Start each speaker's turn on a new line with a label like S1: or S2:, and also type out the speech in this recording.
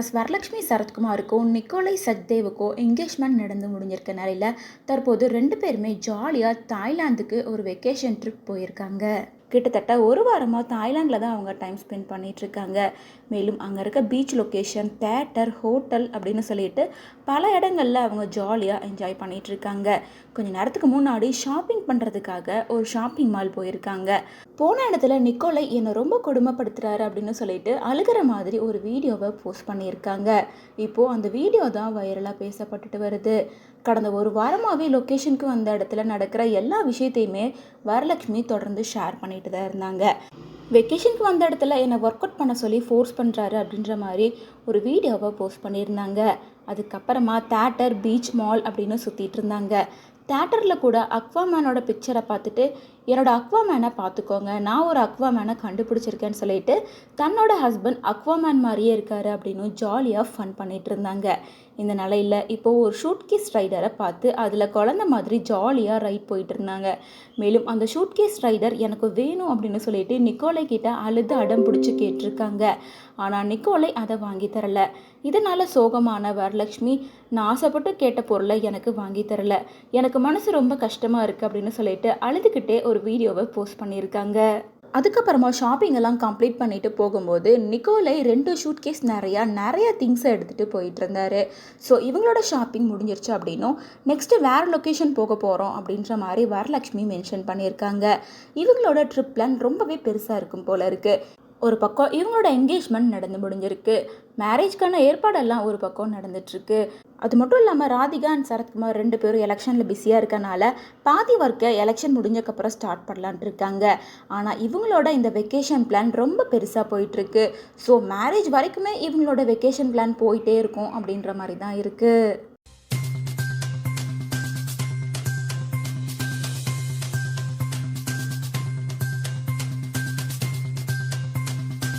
S1: Actress Varalakshmi சரத்குமாருக்கும் நிக்கோலை சக்தேவுக்கும் engagement நடந்து முடிஞ்சிருக்க நிலையில் தற்போது 2 பேருமே ஜாலியாக தாய்லாந்துக்கு ஒரு வெக்கேஷன் ட்ரிப் போயிருக்காங்க. கிட்டத்தட்ட ஒரு வாரமாக தாய்லாந்தில் தான் அவங்க டைம் ஸ்பெண்ட் பண்ணிகிட்ருக்காங்க. மேலும் அங்கே இருக்க பீச் லொக்கேஷன், தேட்டர், ஹோட்டல் அப்படின்னு சொல்லிட்டு பல இடங்களில் அவங்க ஜாலியாக என்ஜாய் பண்ணிகிட்ருக்காங்க. கொஞ்சம் நேரத்துக்கு முன்னாடி ஷாப்பிங் பண்ணுறதுக்காக ஒரு ஷாப்பிங் மால் போயிருக்காங்க. போன இடத்துல நிக்கோலை என்னை ரொம்ப கொடுமைப்படுத்துகிறாரு அப்படின்னு சொல்லிட்டு அழுகிற மாதிரி ஒரு வீடியோவை போஸ்ட் பண்ணியிருக்காங்க. இப்போது அந்த வீடியோ தான் வைரலாக பேசப்பட்டுட்டு வருது. கடந்த ஒரு வாரமாகவே லொக்கேஷனுக்கு வந்த இடத்துல நடக்கிற எல்லா விஷயத்தையுமே வரலட்சுமி தொடர்ந்து ஷேர் பண்ணிட்டு தான் இருந்தாங்க. வெக்கேஷனுக்கு வந்த இடத்துல என்னை ஒர்க் அவுட் பண்ண சொல்லி ஃபோர்ஸ் பண்ணுறாரு அப்படின்ற மாதிரி ஒரு வீடியோவை போஸ்ட் பண்ணியிருந்தாங்க. அதுக்கப்புறமா தேட்டர், பீச், மால் அப்படின்னு சுற்றிட்டு இருந்தாங்க. தேட்டரில் கூட அக்வாமேனோட பிக்சரை பார்த்துட்டு என்னோடய அக்வாமேனை பார்த்துக்கோங்க, நான் ஒரு அக்வாமேனை கண்டுபிடிச்சிருக்கேன்னு சொல்லிட்டு தன்னோட ஹஸ்பண்ட் அக்வாமேன் மாதிரியே இருக்காரு அப்படின்னு ஜாலியாக ஃபன் பண்ணிகிட்டு இருந்தாங்க. இந்த நிலையில் இப்போது ஒரு ஷூட்கேஸ் ரைடரை பார்த்து அதில் குழந்த மாதிரி ஜாலியாக ரைட் போயிட்டு இருந்தாங்க. மேலும் அந்த ஷூட்கேஸ் ரைடர் எனக்கு வேணும் அப்படின்னு சொல்லிட்டு நிக்கோலை கிட்ட அழுது அடம் பிடிச்சி கேட்டிருக்காங்க. ஆனால் நிக்கோலை அதை வாங்கி தரல. இதனால் சோகமான வரலட்சுமி, நான் ஆசைப்பட்டு கேட்ட பொருளை எனக்கு வாங்கி தரல, எனக்கு மனசு ரொம்ப கஷ்டமாக இருக்குது அப்படின்னு சொல்லிட்டு அழுதுகிட்டே ஒரு வீடியோவை போஸ்ட் பண்ணியிருக்காங்க. அதுக்கப்புறமா ஷாப்பிங் எல்லாம் கம்ப்ளீட் பண்ணிட்டு போகும்போது நிக்கோலை 2 ஷூட்கேஸ் நிறைய திங்ஸை எடுத்துகிட்டு போயிட்டு இருந்தாரு. ஸோ இவங்களோட ஷாப்பிங் முடிஞ்சிருச்சு அப்படின்னும் நெக்ஸ்ட்டு வேறு லொக்கேஷன் போக போகிறோம் அப்படின்ற மாதிரி வரலட்சுமி மென்ஷன் பண்ணியிருக்காங்க. இவங்களோட ட்ரிப் பிளான் ரொம்பவே பெருசாக இருக்கும் போல இருக்குது. ஒரு பக்கம் இவங்களோட என்கேஜ்மெண்ட் நடந்து முடிஞ்சிருக்கு. மேரேஜ்க்கான ஏற்பாடெல்லாம் ஒரு பக்கம் நடந்துட்டுருக்கு. அது மட்டும் இல்லாமல் ராதிகா அண்ட் சரத்குமார் 2 பேரும் எலெக்ஷனில் பிஸியாக இருக்கனால பாதி ஒர்க்கை எலெக்ஷன் முடிஞ்சக்கப்புறம் ஸ்டார்ட் பண்ணலான்ட்டு இருக்காங்க. ஆனால் இவங்களோட இந்த வெக்கேஷன் பிளான் ரொம்ப பெருசாக போயிட்டுருக்கு. ஸோ மேரேஜ் வரைக்குமே இவங்களோட வெக்கேஷன் பிளான் போயிட்டே இருக்கும் அப்படின்ற மாதிரி தான் இருக்குது.